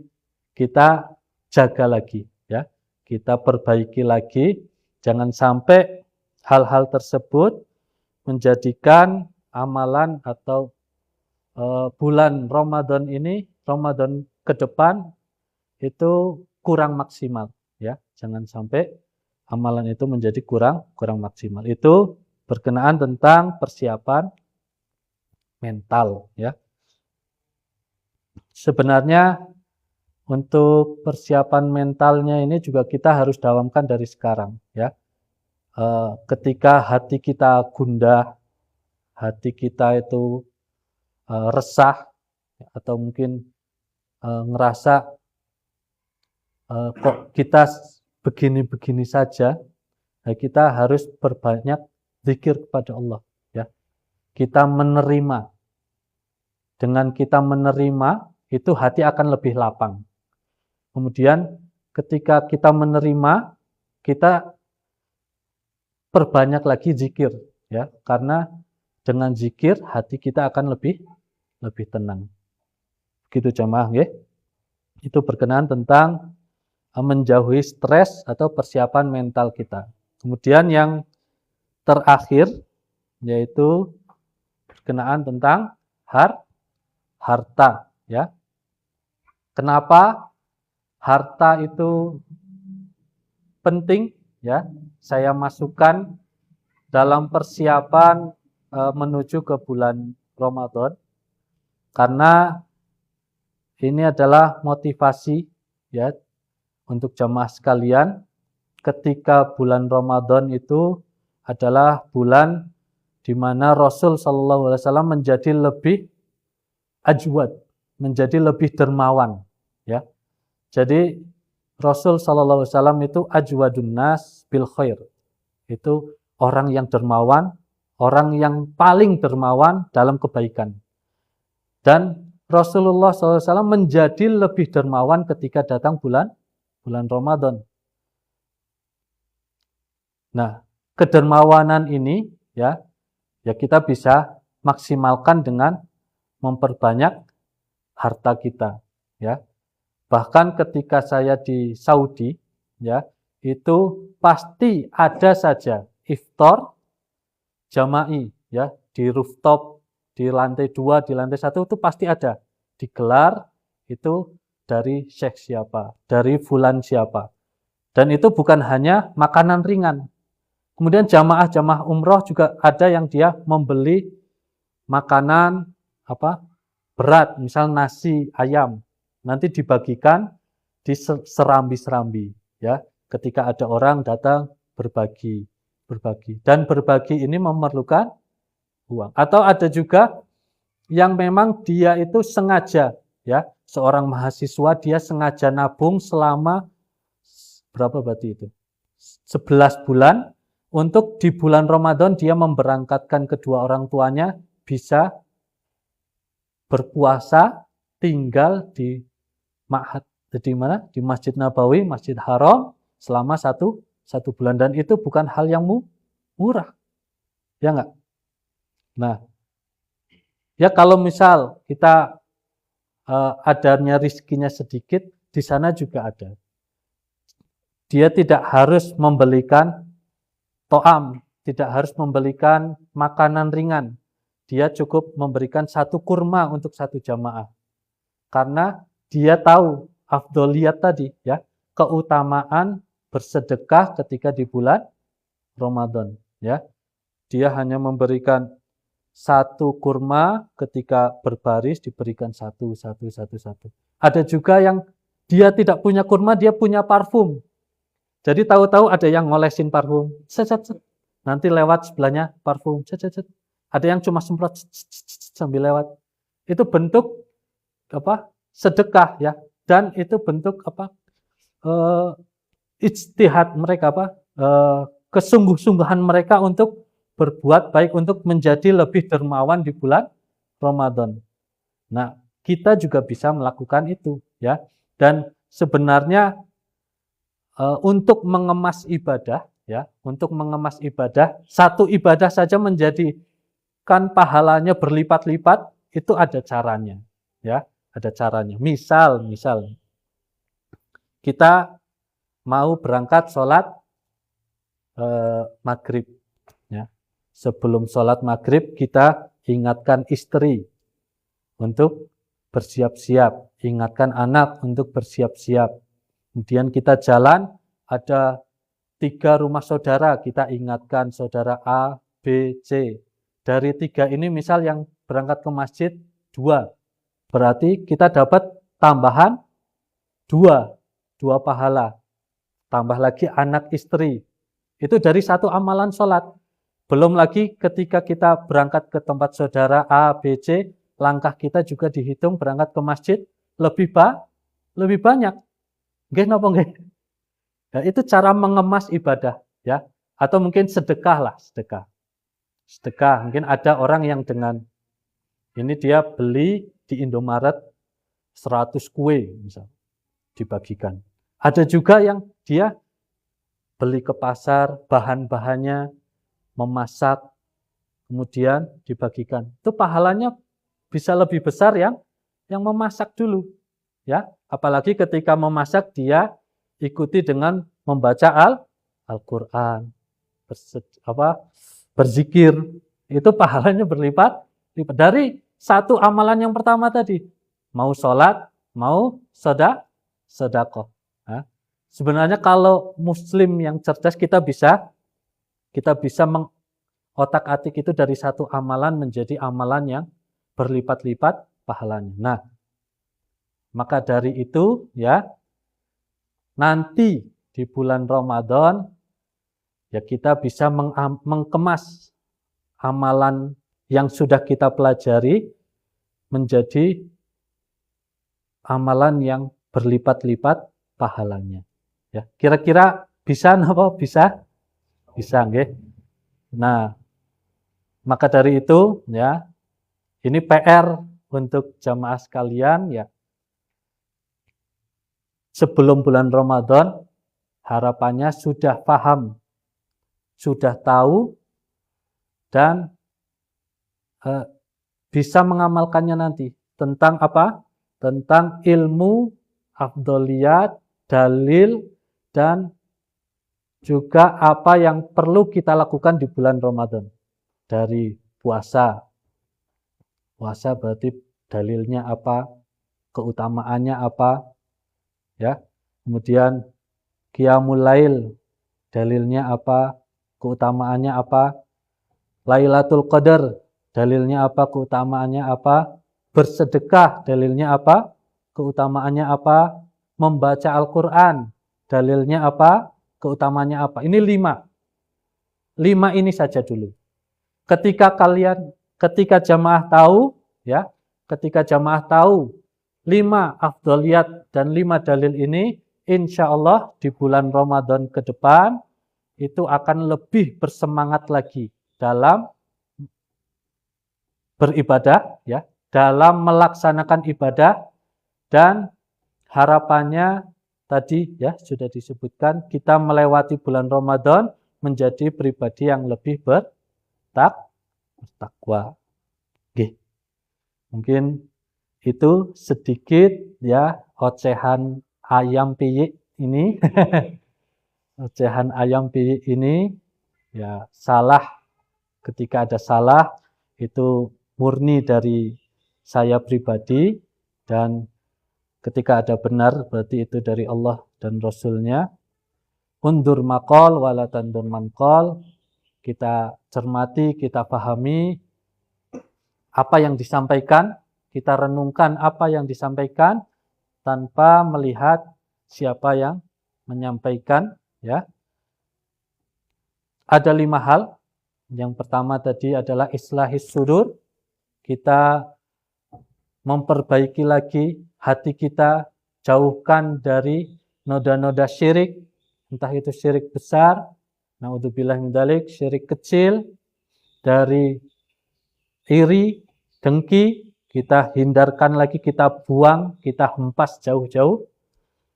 kita jaga lagi ya, kita perbaiki lagi, jangan sampai hal-hal tersebut menjadikan amalan atau bulan Ramadan ini, Ramadan ke depan itu kurang maksimal ya. Jangan sampai amalan itu menjadi kurang maksimal. Itu berkenaan tentang persiapan mental ya. Sebenarnya untuk persiapan mentalnya ini juga kita harus dawamkan dari sekarang ya. Ketika hati kita gundah, hati kita itu resah atau mungkin ngerasa kok kita begini-begini saja, nah kita harus berbanyak zikir kepada Allah ya. Kita menerima, dengan kita menerima itu hati akan lebih lapang. Kemudian ketika kita menerima, kita perbanyak lagi zikir ya, karena dengan zikir hati kita akan lebih tenang. Begitu jamaah ya. Itu berkenaan tentang menjauhi stres atau persiapan mental kita. Kemudian yang terakhir yaitu berkenaan tentang harta ya. Kenapa harta itu penting ya? Saya masukkan dalam persiapan menuju ke bulan Ramadan, karena ini adalah motivasi ya untuk jamaah sekalian. Ketika bulan Ramadan itu adalah bulan di mana Rasul Shallallahu Alaihi Wasallam menjadi lebih ajwad, menjadi lebih dermawan ya. Jadi Rasul Shallallahu Alaihi Wasallam itu ajwadun nas bil khair, itu orang yang dermawan, orang yang paling dermawan dalam kebaikan. Dan Rasulullah SAW menjadi lebih dermawan ketika datang bulan Ramadan. Nah, kedermawanan ini ya kita bisa maksimalkan dengan memperbanyak harta kita ya. Bahkan ketika saya di Saudi ya, itu pasti ada saja iftar jama'i ya, di rooftop, di lantai 2, di lantai 1 itu pasti ada digelar, itu dari syekh siapa, dari fulan siapa. Dan itu bukan hanya makanan ringan. Kemudian jamaah umroh juga ada yang dia membeli makanan berat, misal nasi ayam, nanti dibagikan di serambi-serambi ya, ketika ada orang datang berbagi. Dan berbagi ini memerlukan uang. Atau ada juga yang memang dia itu sengaja ya, seorang mahasiswa dia sengaja nabung selama berapa berarti itu? 11 bulan untuk di bulan Ramadan dia memberangkatkan kedua orang tuanya bisa berpuasa tinggal di ma'had, di mana? Di Masjid Nabawi, Masjid Haram selama satu bulan, dan itu bukan hal yang murah. Ya enggak? Nah, ya kalau misal kita adanya rizkinya sedikit, di sana juga ada. Dia tidak harus membelikan to'am, tidak harus membelikan makanan ringan. Dia cukup memberikan 1 kurma untuk 1 jamaah. Karena dia tahu afdoliyat tadi ya, keutamaan bersedekah ketika di bulan Ramadan ya. Dia hanya memberikan 1 kurma, ketika berbaris diberikan 1. Ada juga yang dia tidak punya kurma, dia punya parfum. Jadi tahu-tahu ada yang ngolesin parfum, nanti lewat sebelahnya parfum, ada yang cuma semprot sambil lewat. Itu bentuk sedekah ya, dan itu bentuk apa? Ijtihad mereka apa? Kesungguh-sungguhan mereka untuk berbuat baik, untuk menjadi lebih dermawan di bulan Ramadan. Nah, kita juga bisa melakukan itu ya. Dan sebenarnya untuk mengemas ibadah ya, untuk mengemas ibadah, satu ibadah saja menjadikan pahalanya berlipat-lipat, itu ada caranya ya, ada caranya. Misal kita mau berangkat sholat maghrib ya. Sebelum sholat maghrib kita ingatkan istri untuk bersiap-siap, ingatkan anak untuk bersiap-siap. Kemudian kita jalan, ada 3 rumah saudara, kita ingatkan saudara A, B, C. Dari 3 ini misal yang berangkat ke masjid 2, berarti kita dapat tambahan 2 pahala. Tambah lagi anak istri. Itu dari satu amalan sholat. Belum lagi ketika kita berangkat ke tempat saudara A, B, C, langkah kita juga dihitung berangkat ke masjid lebih banyak. Nggih napa nggih? Nah, itu cara mengemas ibadah ya. Atau mungkin sedekah lah, sedekah. Sedekah, mungkin ada orang yang dengan ini dia beli di Indomaret 100 kue misal dibagikan. Ada juga yang dia beli ke pasar, bahan-bahannya memasak, kemudian dibagikan. Itu pahalanya bisa lebih besar yang memasak dulu. Ya, apalagi ketika memasak dia ikuti dengan membaca Al-Qur'an, berzikir. Itu pahalanya berlipat. Dari satu amalan yang pertama tadi, mau sholat, mau sedekah. Nah, sebenarnya kalau muslim yang cerdas kita bisa mengotak-atik itu dari satu amalan menjadi amalan yang berlipat-lipat pahalanya. Nah, maka dari itu ya, nanti di bulan Ramadan ya kita bisa mengemas amalan yang sudah kita pelajari menjadi amalan yang berlipat-lipat pahalanya. Ya, kira-kira bisa napa? Bisa nggih. Nah, maka dari itu ya, ini PR untuk jamaah sekalian ya. Sebelum bulan Ramadan, harapannya sudah paham, sudah tahu, dan bisa mengamalkannya nanti. Tentang apa? Tentang ilmu, afdoliyat, dalil, dan juga apa yang perlu kita lakukan di bulan Ramadan. Dari puasa. Puasa berarti dalilnya apa? Keutamaannya apa? Ya. Kemudian qiyamul lail, dalilnya apa? Keutamaannya apa? Lailatul Qadar, dalilnya apa? Keutamaannya apa? Bersedekah, dalilnya apa? Keutamaannya apa? Membaca Al-Qur'an, dalilnya apa? Keutamaannya apa? Ini 5. 5 ini saja dulu. Ketika jamaah tahu ya, ketika jamaah tahu 5 afdoliyat dan 5 dalil ini, insya Allah di bulan Ramadan ke depan itu akan lebih bersemangat lagi dalam beribadah ya, dalam melaksanakan ibadah, dan harapannya tadi ya sudah disebutkan, kita melewati bulan Ramadan menjadi pribadi yang lebih bertakwa. Oke. Mungkin itu sedikit ya ocehan ayam piyik ini. Ocehan ayam piyik ini ya, salah, ketika ada salah itu murni dari saya pribadi, dan ketika ada benar berarti itu dari Allah dan Rasulnya. Undur maqal wala tandur manqal. Kita cermati, kita pahami apa yang disampaikan, kita renungkan apa yang disampaikan tanpa melihat siapa yang menyampaikan ya. Ada 5 hal. Yang pertama tadi adalah islahis sudur. Kita memperbaiki lagi hati kita, jauhkan dari noda-noda syirik, entah itu syirik besar, naudzubillah min dzalik, syirik kecil, dari iri, dengki, kita hindarkan lagi, kita buang, kita hempas jauh-jauh.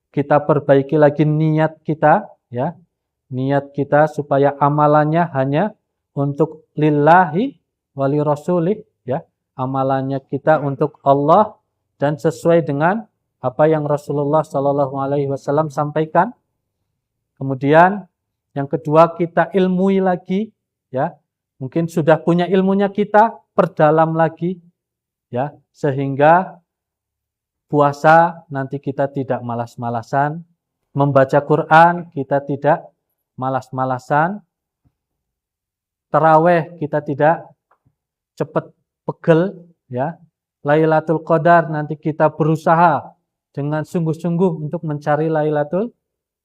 Kita perbaiki lagi niat kita, ya. Niat kita supaya amalannya hanya untuk lillahi wali rasulih, ya. Amalannya kita untuk Allah dan sesuai dengan apa yang Rasulullah Shallallahu Alaihi Wasallam sampaikan. Kemudian yang kedua, kita ilmui lagi, ya. Mungkin sudah punya ilmunya, kita perdalam lagi, ya, sehingga puasa nanti kita tidak malas-malasan, membaca Quran kita tidak malas-malasan, taraweh kita tidak cepat pegel, ya. Lailatul Qadar nanti kita berusaha dengan sungguh-sungguh untuk mencari Lailatul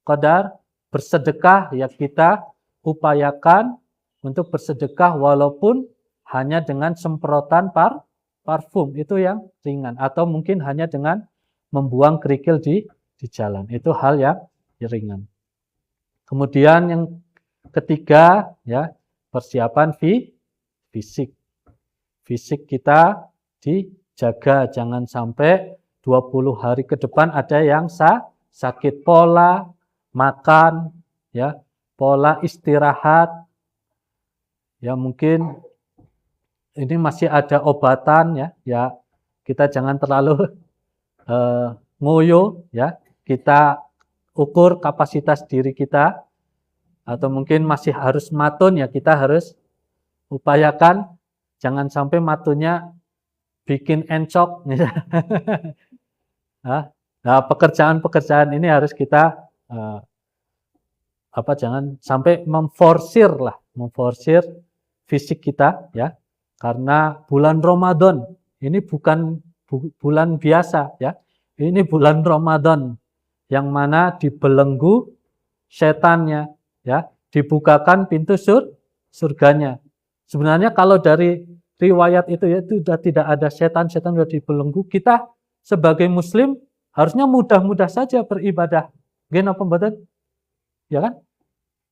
Qadar. Bersedekah, ya kita upayakan untuk bersedekah walaupun hanya dengan semprotan parfum, itu yang ringan, atau mungkin hanya dengan membuang kerikil di jalan, itu hal yang ringan. Kemudian yang ketiga, ya, persiapan fisik. Fisik kita dijaga, jangan sampai 20 hari ke depan ada yang sakit. Pola makan, ya, pola istirahat, ya, mungkin ini masih ada obatan, ya kita jangan terlalu ngoyo, ya, kita ukur kapasitas diri kita, atau mungkin masih harus matun, ya kita harus upayakan jangan sampai matunya bikin encok. Nah, pekerjaan-pekerjaan ini harus kita jangan sampai memforsir fisik kita, ya, karena bulan Ramadan ini bukan bulan biasa, ya, ini bulan Ramadan yang mana dibelenggu setannya, ya, dibukakan pintu surganya. Sebenarnya kalau dari riwayat itu, ya, itu sudah tidak ada setan sudah dibelenggu. Kita sebagai muslim harusnya mudah-mudah saja beribadah. Gimana pembadan? Ya kan?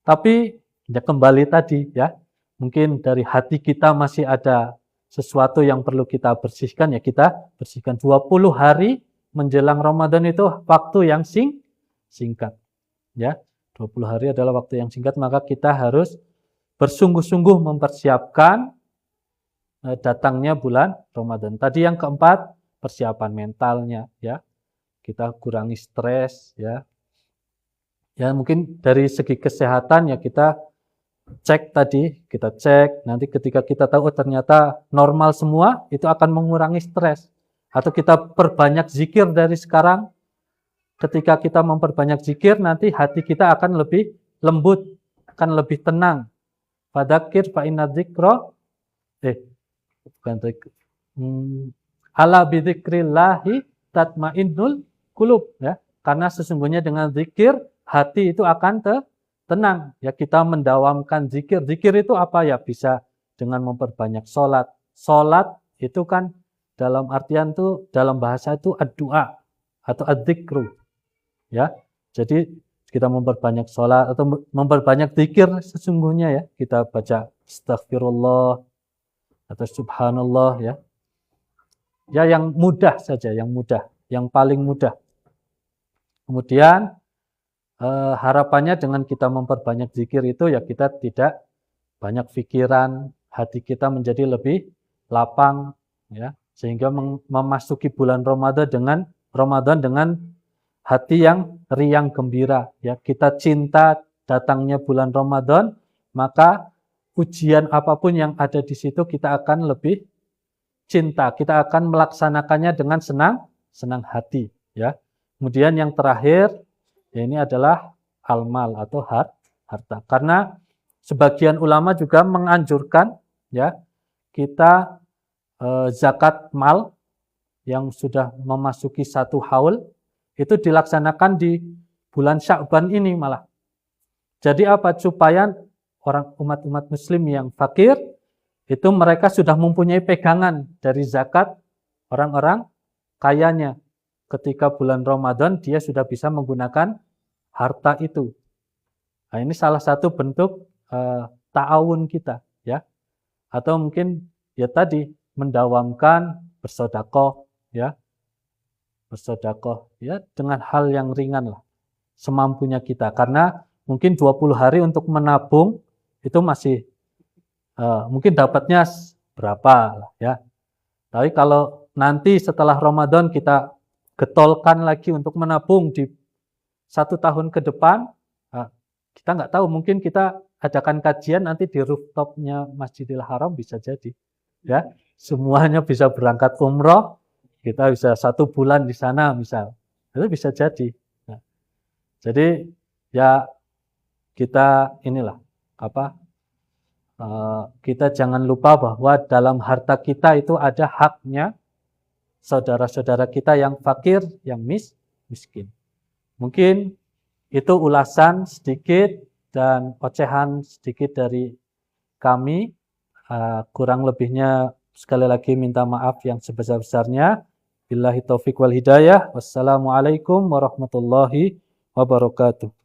Tapi ya kembali tadi, ya, mungkin dari hati kita masih ada sesuatu yang perlu kita bersihkan, ya kita bersihkan. 20 hari menjelang Ramadan itu waktu yang singkat, ya. 20 hari adalah waktu yang singkat, maka kita harus bersungguh-sungguh mempersiapkan datangnya bulan Ramadan. Tadi yang keempat, persiapan mentalnya, ya. Kita kurangi stres, ya. Ya, mungkin dari segi kesehatan, ya kita cek tadi, nanti ketika kita tahu ternyata normal semua, itu akan mengurangi stres. Atau kita perbanyak zikir dari sekarang. Ketika kita memperbanyak zikir, nanti hati kita akan lebih lembut, akan lebih tenang. Fadzakir fa inna dzikra ala bidzikrillahi tatmainnul qulub, ya. Karena sesungguhnya dengan zikir hati itu akan tenang, ya. Kita mendawamkan zikir. Zikir itu apa, ya? Bisa dengan memperbanyak sholat. Sholat itu kan dalam artian tuh, dalam bahasa itu ad-du'a atau ad-dzikru, ya. Jadi kita memperbanyak sholat atau memperbanyak zikir sesungguhnya, ya. Kita baca astaghfirullah atau subhanallah, ya. Ya, yang mudah saja, yang mudah, yang paling mudah. Kemudian harapannya dengan kita memperbanyak zikir itu, ya kita tidak banyak pikiran, hati kita menjadi lebih lapang, ya, sehingga memasuki bulan Ramadan dengan hati yang riang gembira, ya. Kita cinta datangnya bulan Ramadan, maka ujian apapun yang ada di situ kita akan lebih cinta, kita akan melaksanakannya dengan senang hati, ya. Kemudian yang terakhir, ya, ini adalah almal atau harta. Karena sebagian ulama juga menganjurkan, ya, kita zakat mal yang sudah memasuki 1 haul itu dilaksanakan di bulan Sya'ban ini malah. Jadi apa? Supaya umat muslim yang fakir itu mereka sudah mempunyai pegangan dari zakat orang-orang kayanya. Ketika bulan Ramadan dia sudah bisa menggunakan harta itu. Nah, ini salah satu bentuk ta'awun kita, ya. Atau mungkin ya tadi mendawamkan bersedekah, ya. Bersedekah ya dengan hal yang ringan lah. Semampunya kita, karena mungkin 20 hari untuk menabung itu masih mungkin dapatnya berapa lah, ya. Tapi kalau nanti setelah Ramadan kita getolkan lagi untuk menabung di 1 tahun ke depan, kita nggak tahu, mungkin kita adakan kajian nanti di rooftopnya Masjidil Haram bisa jadi, ya. Semuanya bisa berangkat umroh, kita bisa 1 bulan di sana misal, itu bisa jadi. Nah, jadi ya kita inilah kita jangan lupa bahwa dalam harta kita itu ada haknya saudara-saudara kita yang fakir, yang miskin. Mungkin itu ulasan sedikit dan ocehan sedikit dari kami. Kurang lebihnya sekali lagi minta maaf yang sebesar-besarnya. Billahi taufiq wal hidayah. Wassalamualaikum warahmatullahi wabarakatuh.